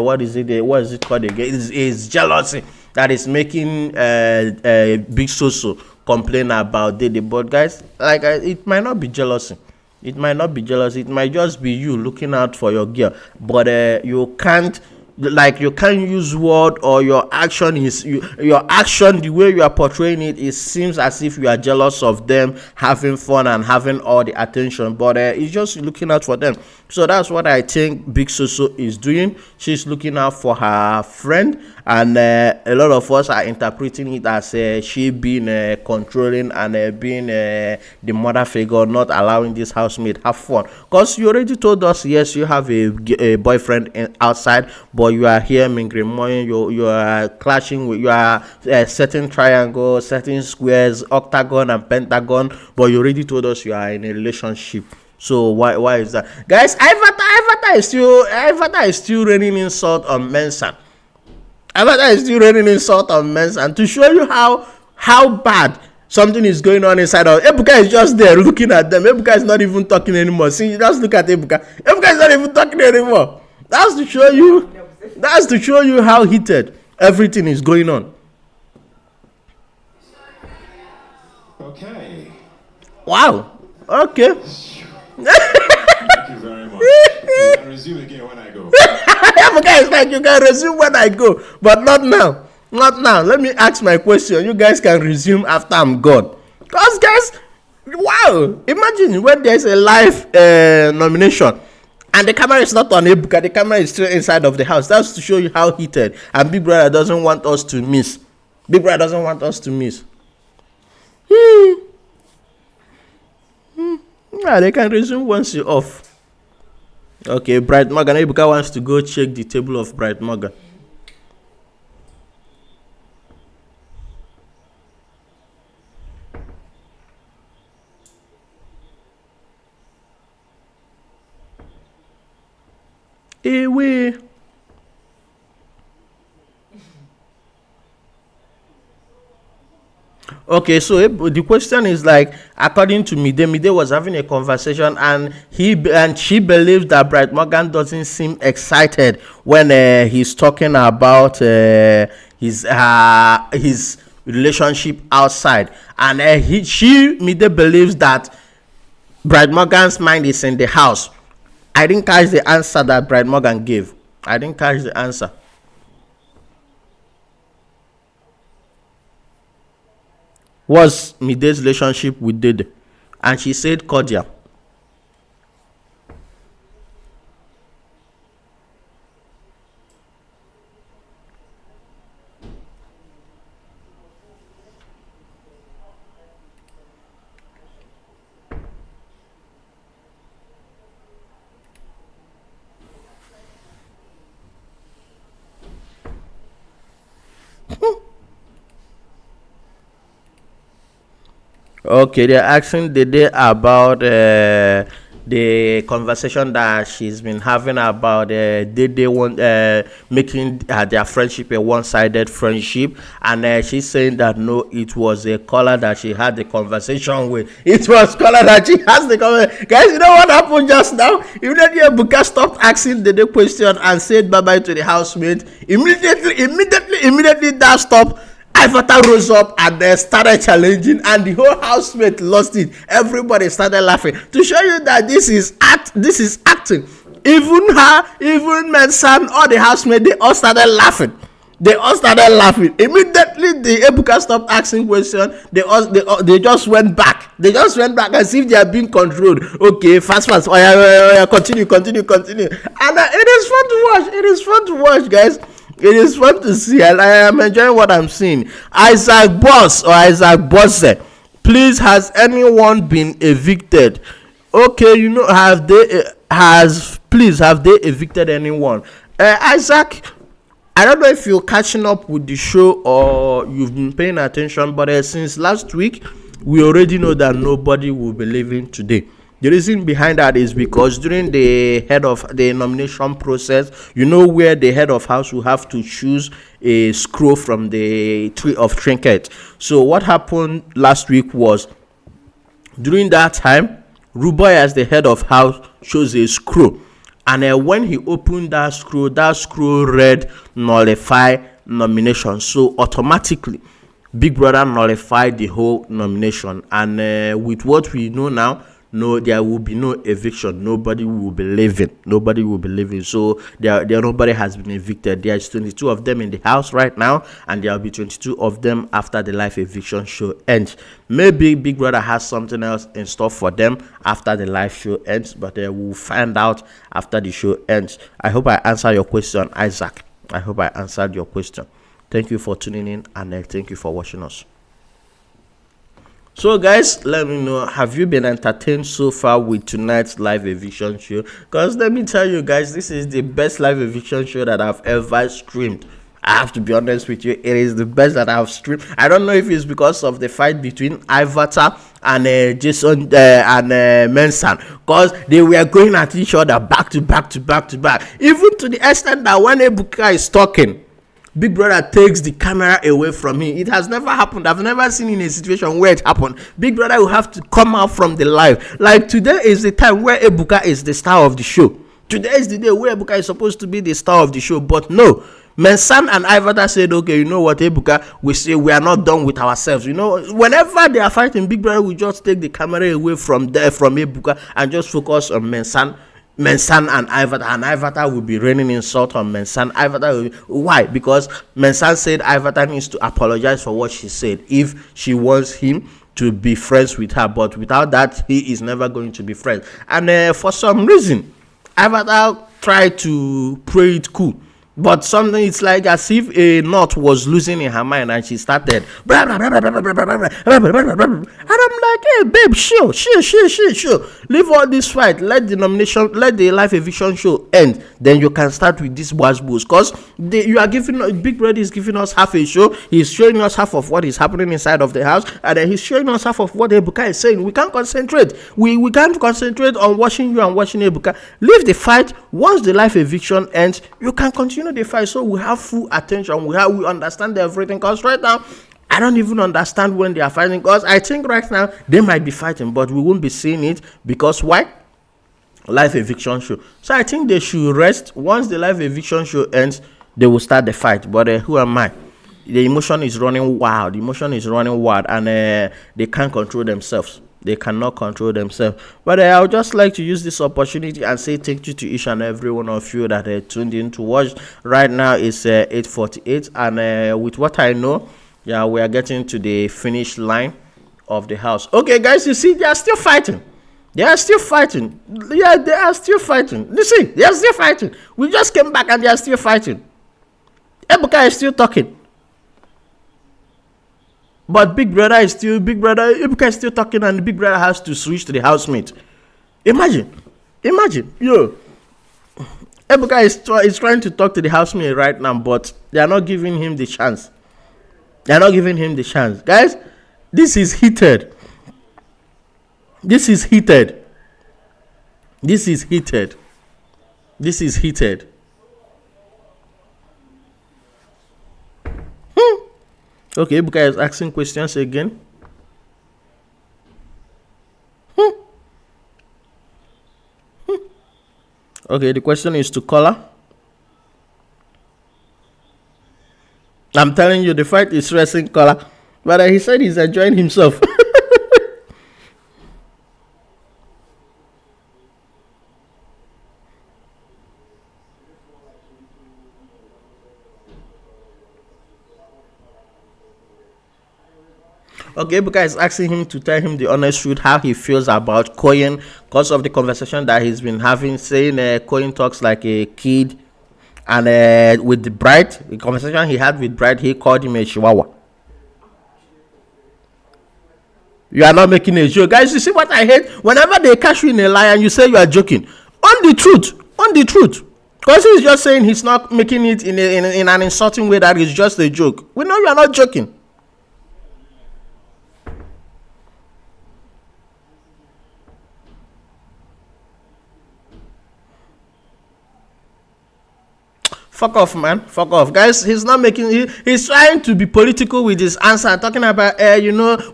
what is it called again? It's jealousy that is making Big Soso complain about Dede. But guys, like it might not be jealousy. It might just be you looking out for your girl. But you can't use word, or your action, the way you are portraying it, it seems as if you are jealous of them having fun and having all the attention, but it's just looking out for them. So that's what I think Big Soso is doing. She's looking out for her friend, and a lot of us are interpreting it as she being controlling and being the mother figure, not allowing this housemate have fun. Because you already told us, yes, you have a boyfriend outside, but you are here mingling, you are clashing with, you are setting triangles, setting squares, octagon and pentagon, but you already told us you are in a relationship. So why is that, guys? Ivata is still raining insult on Mensa. To show you how bad something is going on inside of Ebuka. Is just there looking at them. Ebuka is not even talking anymore. See, just look at Ebuka. Ebuka is not even talking anymore. That's to show you how heated everything is going on. Okay. Wow. Okay. Thank you very much. You can resume again when I go. Ebuka is like, you can resume when I go, but not now. Let me ask my question. You guys can resume after I'm gone. Because guys, wow, imagine when there's a live nomination And the camera is not on Ebuka, the camera is still inside of the house. That's to show you how heated. And Big Brother doesn't want us to miss. Big Brother doesn't want us to miss. Yeah, they can resume once you're off. Okay, Bright Morgan. Ebuka wants to go check the table of Bright Morgan. Away. Okay, so the question is like, according to Mide was having a conversation, and she believes that Bright Morgan doesn't seem excited when he's talking about his relationship outside, and Mide believes that Bright Morgan's mind is in the house. I didn't catch the answer that Bright Morgan gave. I didn't catch the answer. Was Mide's relationship with Dede? And she said cordial. Okay, they're asking Dede about the conversation that she's been having about Dede making their friendship a one-sided friendship, and she's saying that no, it was a caller that she had the conversation with. It was caller that she has the conversation. Guys, you know what happened just now? Immediately Ebuka stopped asking Dede question and said bye-bye to the housemate. Immediately that stopped. Ivata rose up and started challenging, and the whole housemate lost it. Everybody started laughing to show you that this is acting. Even her, even Mensan, all the housemates, they all started laughing. Immediately the Ebuka stopped asking questions. They just went back. As if they are being controlled. Okay, fast. Oh, yeah, continue. And it is fun to watch, guys. It is fun to see, and I am enjoying what I'm seeing. Isaac Boss, please, has anyone been evicted? Okay, have they evicted anyone? Isaac, I don't know if you're catching up with the show or you've been paying attention, but since last week, we already know that nobody will be leaving today. The reason behind that is because during the head of the nomination process, where the head of house will have to choose a scroll from the tree of trinket. So what happened last week was, during that time, Ruboy as the head of house chose a scroll. And when he opened that scroll read nullify nomination. So automatically, Big Brother nullified the whole nomination. And with what we know now, no, there will be no eviction. Nobody will be leaving. So there nobody has been evicted. There's 22 of them in the house right now, and there will be 22 of them after the live eviction show ends. Maybe Big Brother has something else in store for them after the live show ends, but we'll find out after the show ends. I hope I answered your question, Isaac. I hope I answered your question. Thank you for tuning in, and thank you for watching us. So guys, let me know, have you been entertained so far with tonight's live eviction show? Because let me tell you guys, this is the best live eviction show that I've ever streamed. I have to be honest with you, it is the best that I've streamed. I don't know if it's because of the fight between Ivata and Jason and Mensan, because they were going at each other back to back. Even to the extent that when Ebuka is talking, Big Brother takes the camera away from him. It has never happened. I've never seen in a situation where it happened. Big Brother will have to come out from the live. Like today is the time where Ebuka is the star of the show. Today is the day where Ebuka is supposed to be the star of the show. But no, Mensan and Ivata said, okay, you know what, Ebuka, we say we are not done with ourselves. Whenever they are fighting, Big Brother will just take the camera away from Ebuka and just focus on Mensan and Ivata will be raining insult on Mensan. Why? Because Mensan said Ivata needs to apologize for what she said if she wants him to be friends with her, but without that, he is never going to be friends. And for some reason, Avatar tried to play it cool, but something, it's like as if a knot was losing in her mind and she started blah, blah, blah, blah, blah, blah, blah, blah, blah, blah, blah, blah, blah. And I'm like, hey babe, sure, leave all this fight, let the live eviction show end, then you can start with this was because you are giving, Big Brother is giving us half a show, he's showing us half of what is happening inside of the house, and then he's showing us half of what Ebuka is saying. We can't concentrate, we can't concentrate on watching you and watching Ebuka. Leave the fight. Once the live eviction ends, you can continue the fight, so we have full attention, we understand everything, because right now I don't even understand when they are fighting, because I think right now they might be fighting, but we won't be seeing it, because why? Live eviction show. So I think they should rest. Once the live eviction show ends, they will start the fight. But who am I? The emotion is running wild, and they can't control themselves. They cannot control themselves. But I would just like to use this opportunity and say thank you to each and every one of you that tuned in to watch. Right now it's 8:48, and with what I know, yeah, we are getting to the finish line of the house. Okay, guys, you see, they are still fighting. Yeah, they are still fighting. You see, they are still fighting. We just came back and they are still fighting. Ebuka is still talking. But Ebuka is still talking, and the Big Brother has to switch to the housemate. Imagine, yo. Ebuka is trying to talk to the housemate right now, but they are not giving him the chance. Guys, this is heated. Okay, Ebuka is asking questions again. Okay, the question is to caller. I'm telling you, the fight is stressing caller, but he said he's enjoying himself. Okay, Ebuka is asking him to tell him the honest truth, how he feels about Koyin, because of the conversation that he's been having, saying Koyin talks like a kid, and with the bride, the conversation he had with bride, he called him a chihuahua. You are not making a joke, guys. You see what I hate? Whenever they catch you in a lie and you say you are joking, on the truth, because he's just saying he's not making it in an insulting way, that is just a joke. We know you are not joking. Fuck off, man. Fuck off. Guys, he's not making... He's trying to be political with his answer. Talking about,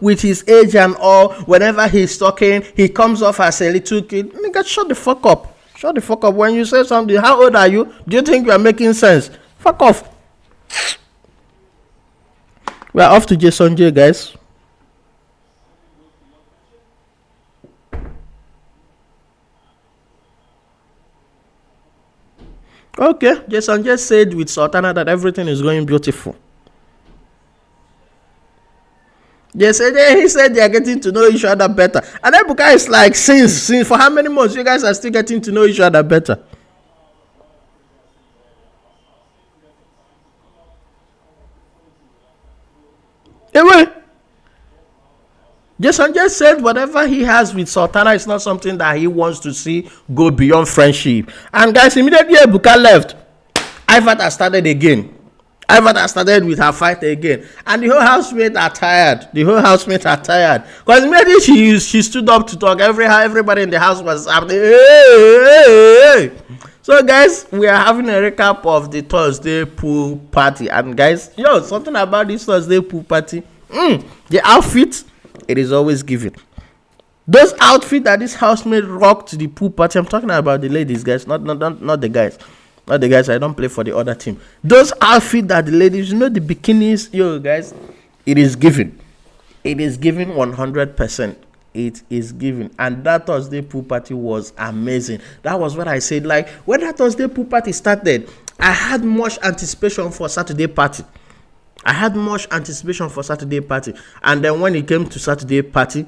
with his age and all. Whenever he's talking, he comes off as a little kid. Nigga, shut the fuck up. When you say something, how old are you? Do you think you are making sense? Fuck off. We are off to Jason J, guys. Okay, Jason just said with Sultana that everything is going beautiful. He said they are getting to know each other better. And Ebuka is like, since for how many months you guys are still getting to know each other better? Anyway, Jason just said whatever he has with Sultana is not something that he wants to see go beyond friendship. And guys, immediately Ebuka left, Ivata started again. Ivata started with her fight again. And the whole housemate are tired. Because immediately she stood up to talk. Everybody in the house was happening. Hey. So guys, we are having a recap of the Thursday pool party. And guys, something about this Thursday pool party. The outfit, it is always given. Those outfits that this housemate rocked to the pool party, I'm talking about the ladies, guys, not the guys. Not the guys, I don't play for the other team. Those outfits that the ladies, the bikinis, guys, it is given. It is given 100%. It is given. And that Thursday pool party was amazing. That was what I said. Like, when that Thursday pool party started, I had much anticipation for Saturday party. And then when it came to Saturday party,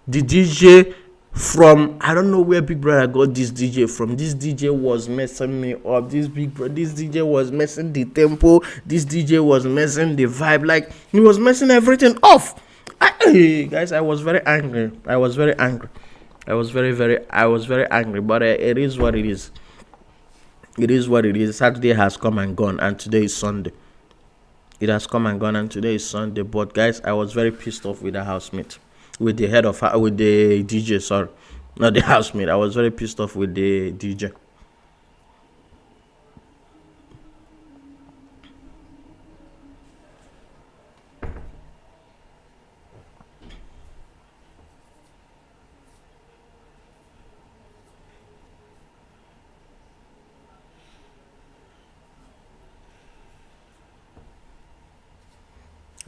the DJ from I don't know where Big Brother got this DJ from. This DJ was messing me up. This DJ was messing the tempo. This DJ was messing the vibe. Like he was messing everything off. Guys, I was very angry. I was very angry. I was very angry. But it is what it is. It is what it is. Saturday has come and gone, and today is Sunday. It has come and gone, and today is Sunday. But guys, I was very pissed off with the housemate. With the DJ, sorry, not the housemate. I was very pissed off with the DJ.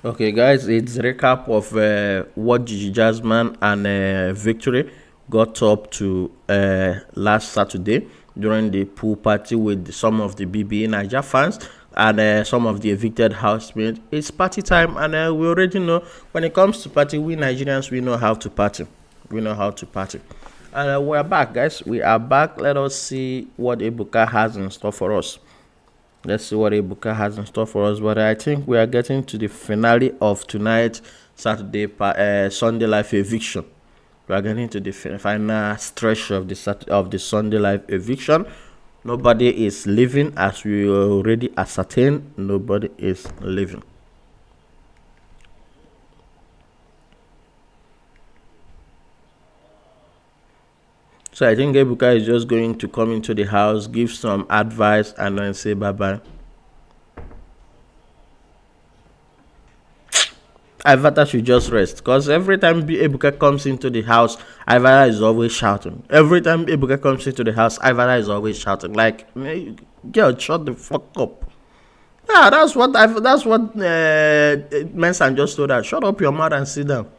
Okay, guys, it's a recap of what Gigi Jasmine and Victory got up to last Saturday during the pool party with some of the Bbnaija fans and some of the evicted housemates. It's party time, and we already know when it comes to party, we Nigerians, we know how to party. We know how to party. And we're back, guys. We are back. Let us see what Ebuka has in store for us. Let's see what Ebuka has in store for us. But I think we are getting to the finale of tonight's Sunday Live Eviction. We are getting to the final stretch of the Sunday Live Eviction. Nobody is leaving, as we already ascertained. Nobody is leaving. So I think Ebuka is just going to come into the house, give some advice, and then say bye-bye. Ivata should just rest, because every time Ebuka comes into the house, Ivata is always shouting. Every time Ebuka comes into the house, Ivata is always shouting. Like, girl, shut the fuck up. Yeah, that's what Mensan just told her. Shut up your mouth and sit down.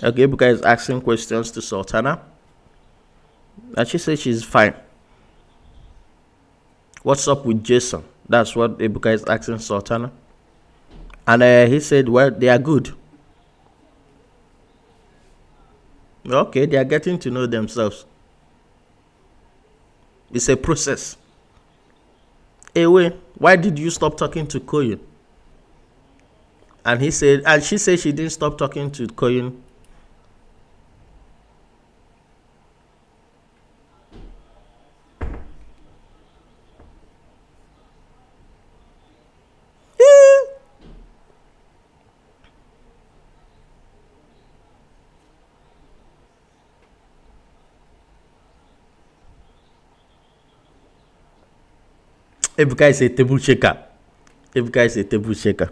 Okay, Ebuka is asking questions to Sultana, and she says she's fine. What's up with Jason? That's what Ebuka is asking Sultana. And he said, well, they are good. Okay, they are getting to know themselves. It's a process. Hey, wait, why did you stop talking to Koyin? And he said, and she said she didn't stop talking to Koyin. Ebuka is a table shaker. Ebuka is a table shaker.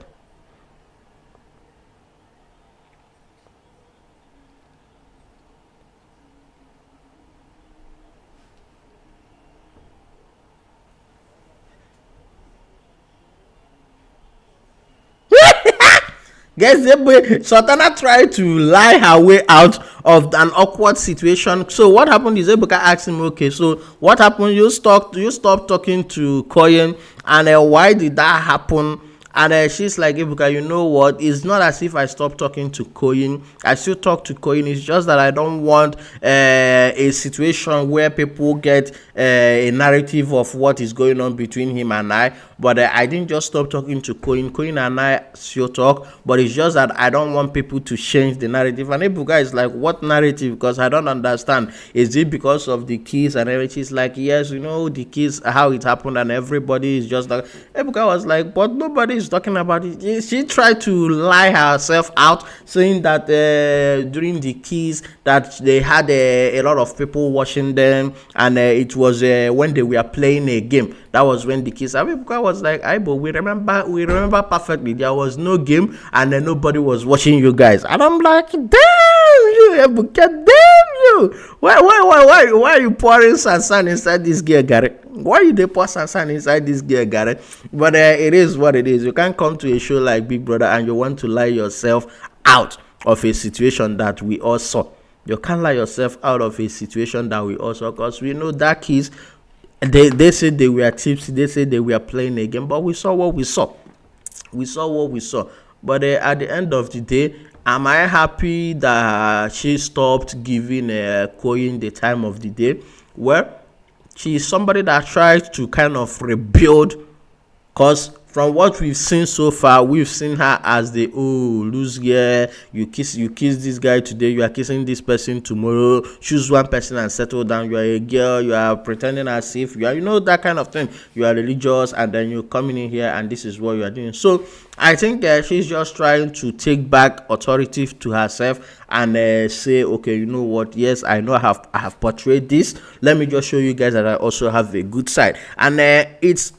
Guys, Sultana tried to lie her way out of an awkward situation. So what happened is Ebuka asked him, okay, so what happened? You stopped talking to Koyin, and why did that happen? And she's like, Ebuka, you know what? It's not as if I stopped talking to Koyin. I still talk to Koyin. It's just that I don't want a situation where people get a narrative of what is going on between him and I. But I didn't just stop talking to Koyin. Koyin and I still talk. But it's just that I don't want people to change the narrative. And Ebuka is like, what narrative? Because I don't understand. Is it because of the keys and everything? She's like, yes, you know, the keys, how it happened, and everybody is just like, Ebuka was like, but nobody is talking about it. She tried to lie herself out, saying that during the keys that they had a lot of people watching them, and it was when they were playing a game. That was when the keys. Ebuka was like, but we remember perfectly. There was no game, and nobody was watching you guys. And I'm like, damn you, Ebuka, damn you. Why are you pouring Sansan inside this gear, Gary? Why you pour Sansan inside this gear, Gary? But it is what it is. You can't come to a show like Big Brother and you want to lie yourself out of a situation that we all saw. You can't lie yourself out of a situation that we all saw, because we know that keys, they said they were tipsy, they said they were playing a game, but we saw what we saw. We saw what we saw. But at the end of the day, am I happy that she stopped giving Koyin the time of the day? Well, she's somebody that tries to kind of rebuild, because from what we've seen so far, we've seen her as the lose gear. You kiss this guy today, you are kissing this person tomorrow. Choose one person and settle down. You are a girl, you are pretending as if you are, that kind of thing. You are religious, and then you're coming in here and this is what you are doing. So I think she's just trying to take back authority to herself and say, okay, you know what? Yes, I know I have portrayed this. Let me just show you guys that I also have a good side. And it's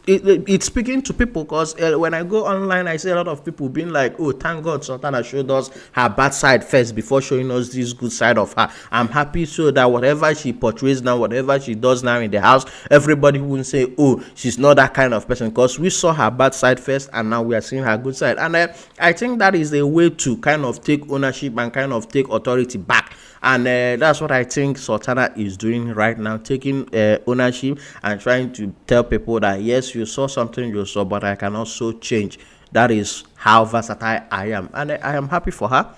speaking to people, because when I go online, I see a lot of people being like, oh, thank God Sultana showed us her bad side first before showing us this good side of her. I'm happy so that whatever she portrays now, whatever she does now in the house, everybody wouldn't say, oh, she's not that kind of person, because we saw her bad side first and now we are seeing her good side. And I think that is a way to kind of take ownership and kind of take authority back. And that's what I think Sultana is doing right now, taking ownership and trying to tell people that yes, you saw something you saw, but I can also change. That is how versatile I am, and I am happy for her.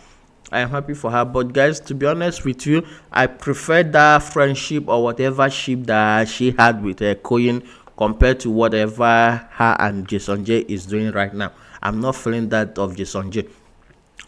I am happy for her. But guys, to be honest with you, I prefer that friendship or whatever ship that she had with Koyin compared to whatever her and Jason J is doing right now. I'm not feeling that of Jason J.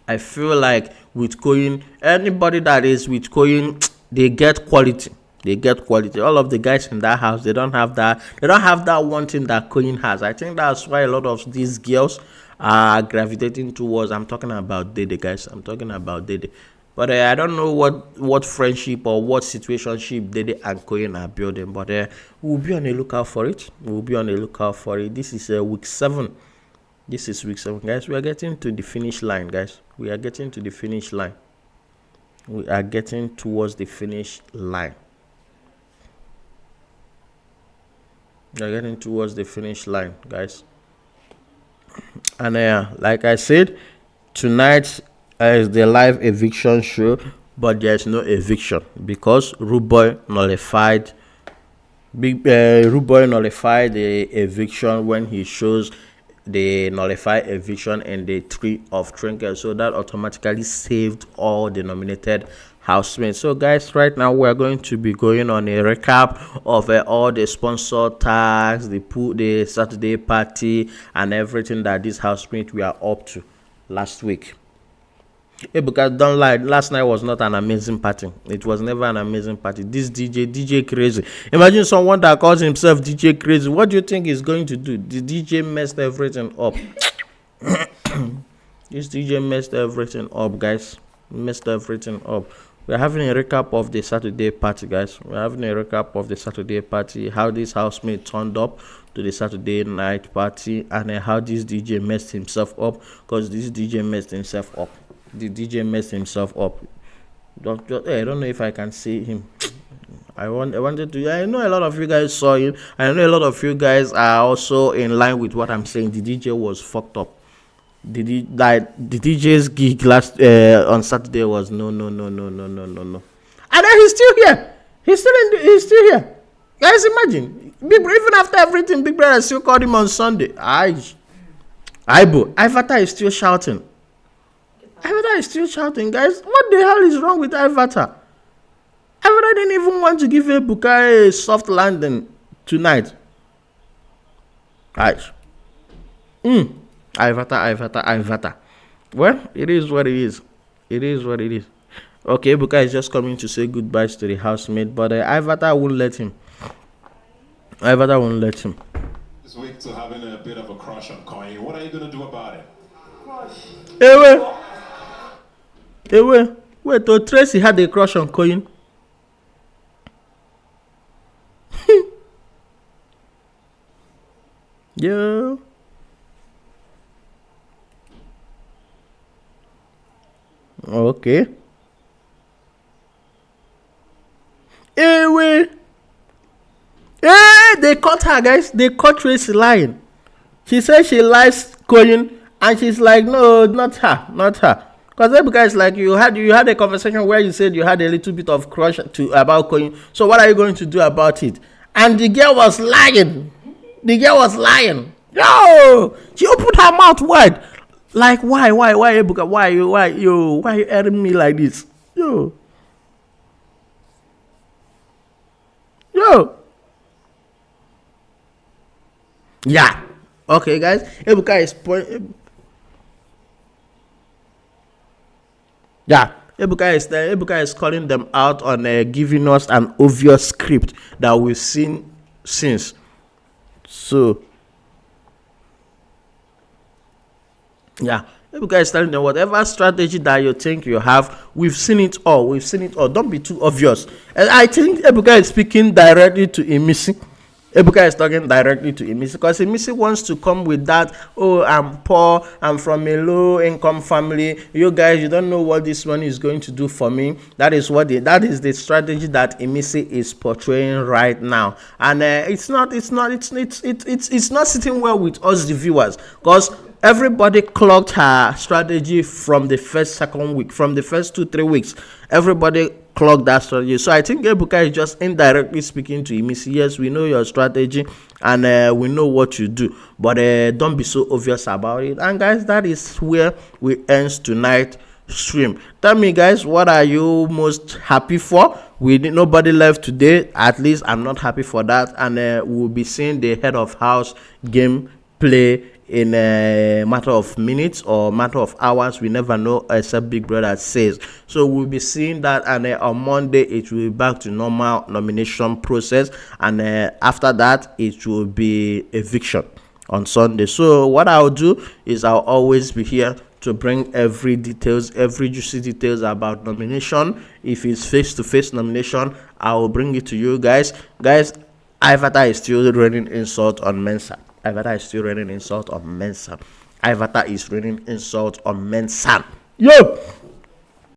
I feel like with Koyin, anybody that is with Koyin, they get quality. They get quality. All of the guys in that house, they don't have that. They don't have that one thing that Koyin has. I think that's why a lot of these girls are gravitating towards. I'm talking about Dede, guys. I'm talking about Dede. But I don't know what friendship or what situationship Dede and Koyin are building. But we'll be on the lookout for it. We'll be on the lookout for it. This is week 7. This is week 7, guys. We are getting to the finish line, guys. We are getting to the finish line. We are getting towards the finish line. We are getting towards the finish line, guys. And like I said, tonight is the live eviction show, but there's no eviction because Rude Boy nullified. Rude Boy nullified the eviction when he shows the nullified eviction in the tree of trinkets, so that automatically saved all the nominated housemates. So guys, right now we are going to be going on a recap of all the sponsor tags, the Saturday party, and everything that this housemate we are up to last week. Because don't lie, last night was not an amazing party. It was never an amazing party. This DJ Crazy. Imagine someone that calls himself DJ Crazy. What do you think he's going to do? The DJ messed everything up. This DJ messed everything up, guys. Messed everything up. We're having a recap of the Saturday party, guys. We're having a recap of the Saturday party, how this housemate turned up to the Saturday night party, and how this DJ messed himself up, because this DJ messed himself up. The DJ messed himself up. I don't know if I can see him. I wanted to. I know a lot of you guys saw him. I know a lot of you guys are also in line with what I'm saying. The DJ was fucked up. The DJ's gig last on Saturday was no. And then he's still here. He's still here. Guys, imagine. Even after everything, Big Brother still called him on Sunday. Ivata is still shouting. Ivata is still shouting, guys. What the hell is wrong with Ivata? Ivata didn't even want to give Ebuka a soft landing tonight. Guys. Ivata. Well, it is what it is. It is what it is. Okay, Ebuka is just coming to say goodbyes to the housemate, but Ivata won't let him. Ivata won't let him. This week to having a bit of a crush on Koyin. What are you going to do about it? Crush. Wait, so Tracy had a crush on Koyin? Yeah. Okay. They caught her, guys. They caught Tracy lying. She said she likes Koyin, and she's like, no, not her. Because every guy is like, you had a conversation where you said you had a little bit of crush about Koyin. So what are you going to do about it? And the girl was lying. No, she opened her mouth wide. Like why Ebuka? Why you airing me like this? Yo. Yeah. Okay, guys. Ebuka is yeah. Ebuka is calling them out on giving us an obvious script that we've seen since. So yeah. Ebuka is telling them whatever strategy that you think you have, we've seen it all. Don't be too obvious. And I think Ebuka is speaking directly to Emisi. Ebuka is talking directly to Emisi because Emisi wants to come with that, oh, I'm poor, I'm from a low income family, you guys, you don't know what this money is going to do for me. That is the strategy that Emisi is portraying right now, and it's not sitting well with us the viewers, because everybody clocked her strategy from the second week, from the first 2-3 weeks. Everybody clocked that strategy. So I think Ebuka is just indirectly speaking to Emisi. Yes, we know your strategy and we know what you do, but don't be so obvious about it. And guys, that is where we end tonight's stream. Tell me, guys, what are you most happy for? Nobody left today. At least I'm not happy for that, and we'll be seeing the head of house game play in a matter of minutes or matter of hours. We never know, except Big Brother says. So we'll be seeing that, and on Monday it will be back to normal nomination process, and after that it will be eviction on Sunday. So what I'll do is I'll always be here to bring every juicy details about nomination. If it's face-to-face nomination, I will bring it to you guys. Ivata is still raining insult on Mensa. Ivata is raining insult on Mensa. Yo!